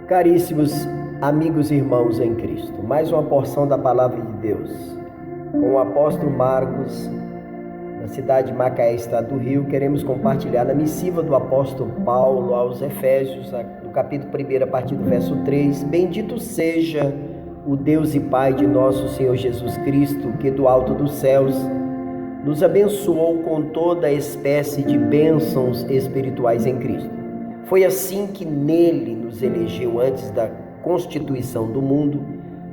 Caríssimos amigos e irmãos em Cristo, mais uma porção da Palavra de Deus, com o apóstolo Marcos, na cidade de Macaé, estado do Rio. Queremos compartilhar na missiva do apóstolo Paulo aos Efésios, no capítulo 1, a partir do verso 3. Bendito seja o Deus e Pai de nosso Senhor Jesus Cristo, que do alto dos céus nos abençoou com toda espécie de bênçãos espirituais em Cristo. Foi assim que nele nos elegeu antes da constituição do mundo,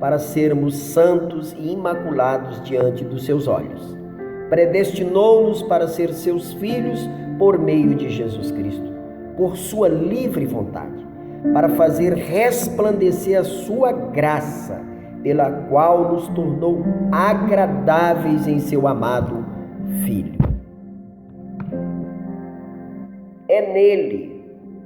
para sermos santos e imaculados diante dos seus olhos. Predestinou-nos para ser seus filhos por meio de Jesus Cristo, por sua livre vontade, para fazer resplandecer a sua graça, pela qual nos tornou agradáveis em seu amado Filho. É nele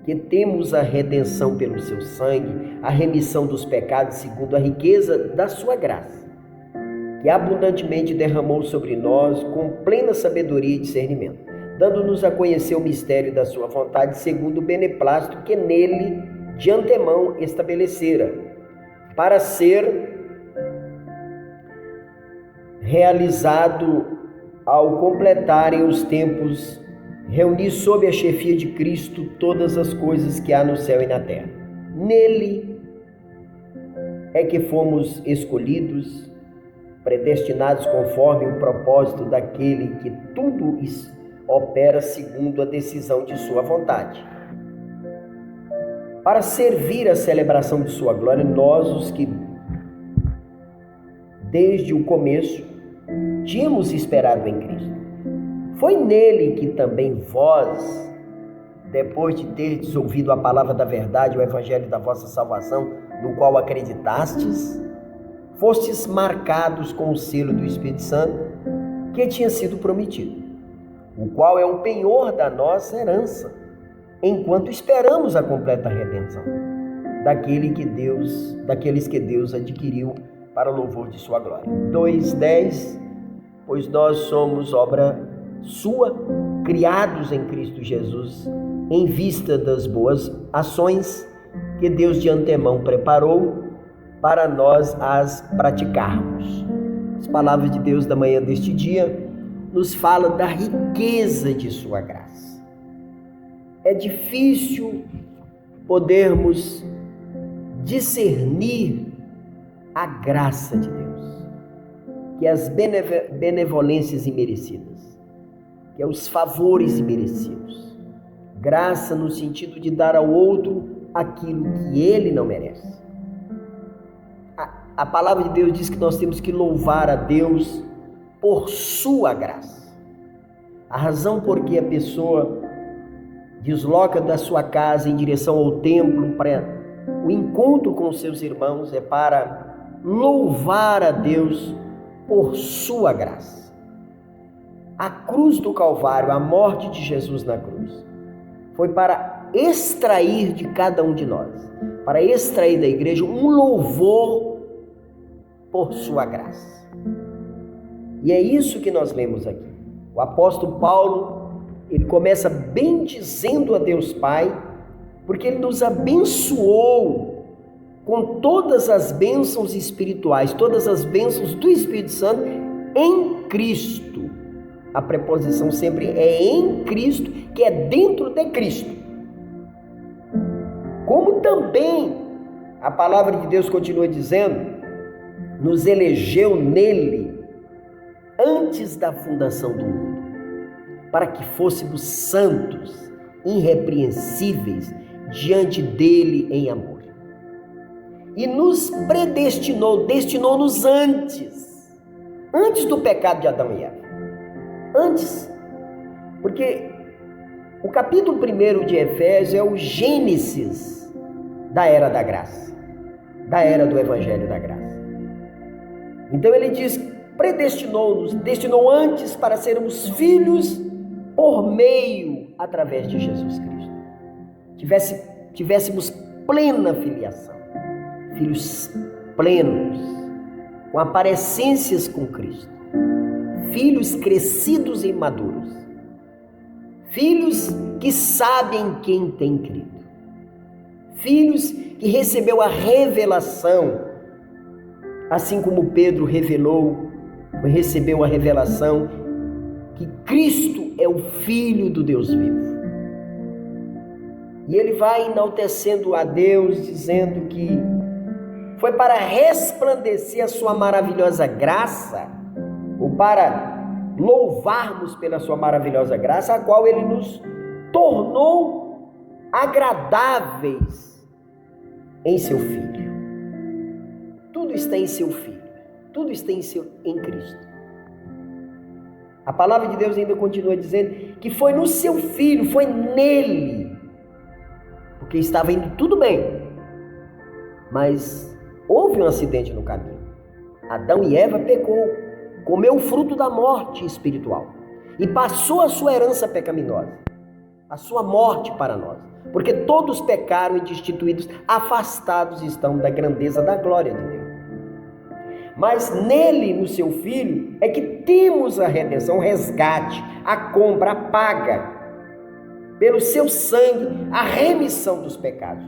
que temos a redenção pelo seu sangue, a remissão dos pecados segundo a riqueza da sua graça, que abundantemente derramou sobre nós com plena sabedoria e discernimento, dando-nos a conhecer o mistério da sua vontade segundo o beneplácito que nele de antemão estabelecera, para ser realizado ao completarem os tempos, reunir sob a chefia de Cristo todas as coisas que há no céu e na terra. Nele é que fomos escolhidos, predestinados conforme o propósito daquele que tudo opera segundo a decisão de sua vontade, para servir a celebração de sua glória, nós os que desde o começo tínhamos esperado em Cristo. Foi nele que também vós, depois de terdes ouvido a palavra da verdade, o evangelho da vossa salvação, no qual acreditastes, fostes marcados com o selo do Espírito Santo, que tinha sido prometido, o qual é o penhor da nossa herança, enquanto esperamos a completa redenção daqueles que Deus adquiriu para o louvor de sua glória. 2:10, pois nós somos obra sua, criados em Cristo Jesus, em vista das boas ações que Deus de antemão preparou para nós as praticarmos. As palavras de Deus da manhã deste dia nos fala da riqueza de sua graça. É difícil podermos discernir a graça de Deus, que é as benevolências imerecidas, que é os favores imerecidos. Graça no sentido de dar ao outro aquilo que ele não merece. A palavra de Deus diz que nós temos que louvar a Deus por sua graça. A razão por que a pessoa desloca da sua casa em direção ao templo para o encontro com os seus irmãos é para louvar a Deus por sua graça. A cruz do Calvário, a morte de Jesus na cruz, foi para extrair de cada um de nós, para extrair da igreja um louvor por sua graça. E é isso que nós lemos aqui. O apóstolo Paulo, ele começa bendizendo a Deus Pai, porque ele nos abençoou com todas as bênçãos espirituais, todas as bênçãos do Espírito Santo em Cristo. A preposição sempre é em Cristo, que é dentro de Cristo. Como também a palavra de Deus continua dizendo, nos elegeu nele antes da fundação do mundo, para que fôssemos santos, irrepreensíveis diante dele em amor. E nos predestinou, destinou-nos antes do pecado de Adão e Eva. Antes, porque o capítulo 1 de Efésios é o gênesis da era da graça, da era do evangelho da graça. Então ele diz, predestinou-nos, destinou antes para sermos filhos por meio, através de Jesus Cristo. Tivéssemos plena filiação, filhos plenos, com aparecências com Cristo. Filhos crescidos e maduros, filhos que sabem quem tem crido, filhos que recebeu a revelação, assim como Pedro recebeu a revelação que Cristo é o Filho do Deus vivo. E ele vai enaltecendo a Deus, dizendo que foi para resplandecer a sua maravilhosa graça, ou para louvarmos pela sua maravilhosa graça, a qual ele nos tornou agradáveis em seu Filho. Tudo está em seu Filho, tudo está em Cristo. A palavra de Deus ainda continua dizendo que foi no seu Filho, foi nele, porque estava indo tudo bem, mas houve um acidente no caminho. Adão e Eva pecou, comeu o fruto da morte espiritual e passou a sua herança pecaminosa, a sua morte para nós, porque todos pecaram e destituídos, afastados estão da grandeza da glória de Deus. Mas nele, no seu Filho, é que temos a redenção, o resgate, a compra, a paga, pelo seu sangue, a remissão dos pecados,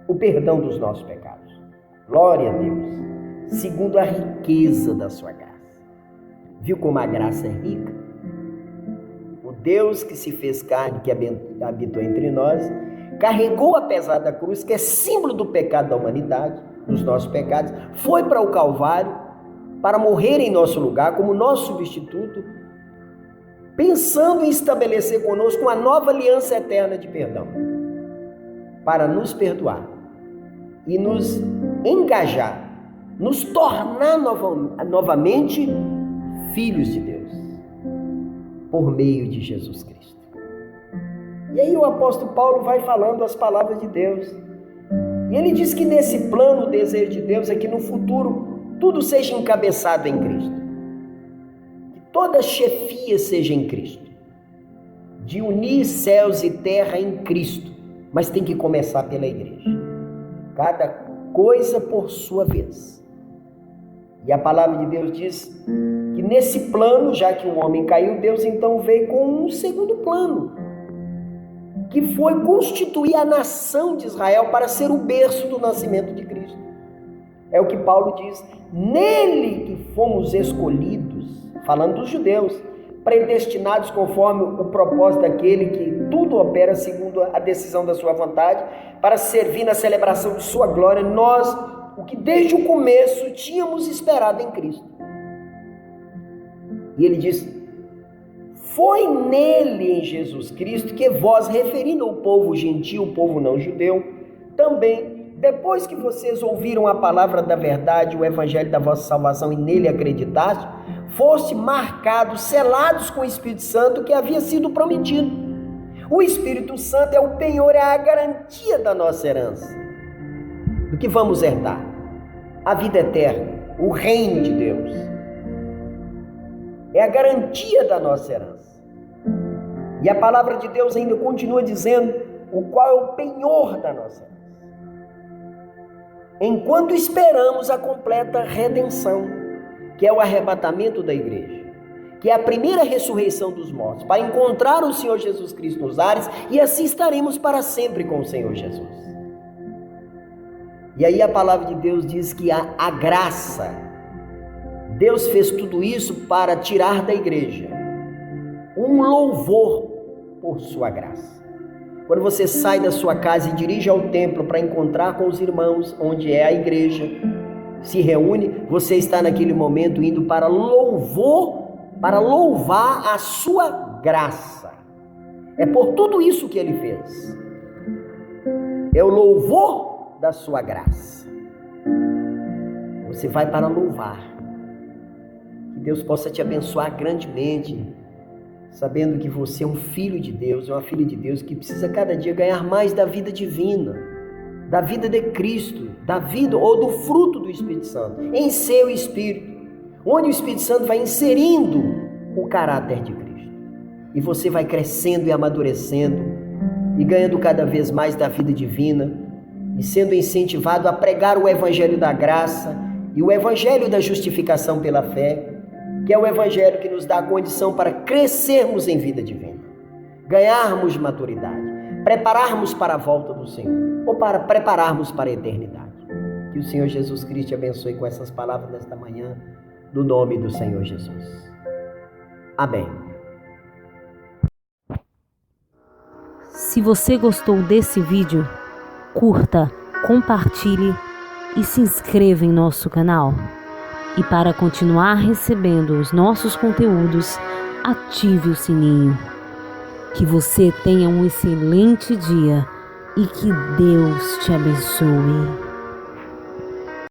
o perdão dos nossos pecados. Glória a Deus, segundo a riqueza da sua graça. Viu como a graça é rica? O Deus que se fez carne, que habitou entre nós, carregou a pesada cruz, que é símbolo do pecado da humanidade, dos nossos pecados, foi para o Calvário para morrer em nosso lugar, como nosso substituto, pensando em estabelecer conosco uma nova aliança eterna de perdão, para nos perdoar e nos engajar, nos tornar novamente filhos de Deus, por meio de Jesus Cristo. E aí o apóstolo Paulo vai falando as palavras de Deus, e ele diz que nesse plano, o desejo de Deus é que no futuro tudo seja encabeçado em Cristo, que toda chefia seja em Cristo, de unir céus e terra em Cristo, mas tem que começar pela igreja, cada coisa por sua vez. E a palavra de Deus diz que nesse plano, já que o homem caiu, Deus então veio com um segundo plano, que foi constituir a nação de Israel para ser o berço do nascimento de Cristo. É o que Paulo diz, nele que fomos escolhidos, falando dos judeus, predestinados conforme o propósito daquele que tudo opera segundo a decisão da sua vontade, para servir na celebração de sua glória, nós, o que desde o começo tínhamos esperado em Cristo. E ele diz, foi nele, em Jesus Cristo, que vós, referindo ao povo gentil, o povo não judeu, também, depois que vocês ouviram a palavra da verdade, o evangelho da vossa salvação e nele acreditaste, foste marcados, selados com o Espírito Santo que havia sido prometido. O Espírito Santo é o penhor, é a garantia da nossa herança, do que vamos herdar, a vida eterna, o reino de Deus. É a garantia da nossa herança. E a palavra de Deus ainda continua dizendo o qual é o penhor da nossa herança. Enquanto esperamos a completa redenção, que é o arrebatamento da igreja, que é a primeira ressurreição dos mortos, para encontrar o Senhor Jesus Cristo nos ares, e assim estaremos para sempre com o Senhor Jesus. E aí a palavra de Deus diz que a graça, Deus fez tudo isso para tirar da igreja um louvor por sua graça. Quando você sai da sua casa e dirige ao templo para encontrar com os irmãos, onde é a igreja, se reúne, você está naquele momento indo para louvar a sua graça. É por tudo isso que ele fez. É o louvor da sua graça. Você vai para louvar. Que Deus possa te abençoar grandemente, sabendo que você é um filho de Deus, uma filha de Deus que precisa cada dia ganhar mais da vida divina, da vida de Cristo, da vida ou do fruto do Espírito Santo, em seu Espírito, onde o Espírito Santo vai inserindo o caráter de Cristo. E você vai crescendo e amadurecendo e ganhando cada vez mais da vida divina e sendo incentivado a pregar o Evangelho da graça e o Evangelho da justificação pela fé, que é o Evangelho que nos dá a condição para crescermos em vida divina, ganharmos maturidade, prepararmos para a volta do Senhor, ou para prepararmos para a eternidade. Que o Senhor Jesus Cristo te abençoe com essas palavras nesta manhã, no nome do Senhor Jesus. Amém. Se você gostou desse vídeo, curta, compartilhe e se inscreva em nosso canal. E para continuar recebendo os nossos conteúdos, ative o sininho. Que você tenha um excelente dia e que Deus te abençoe.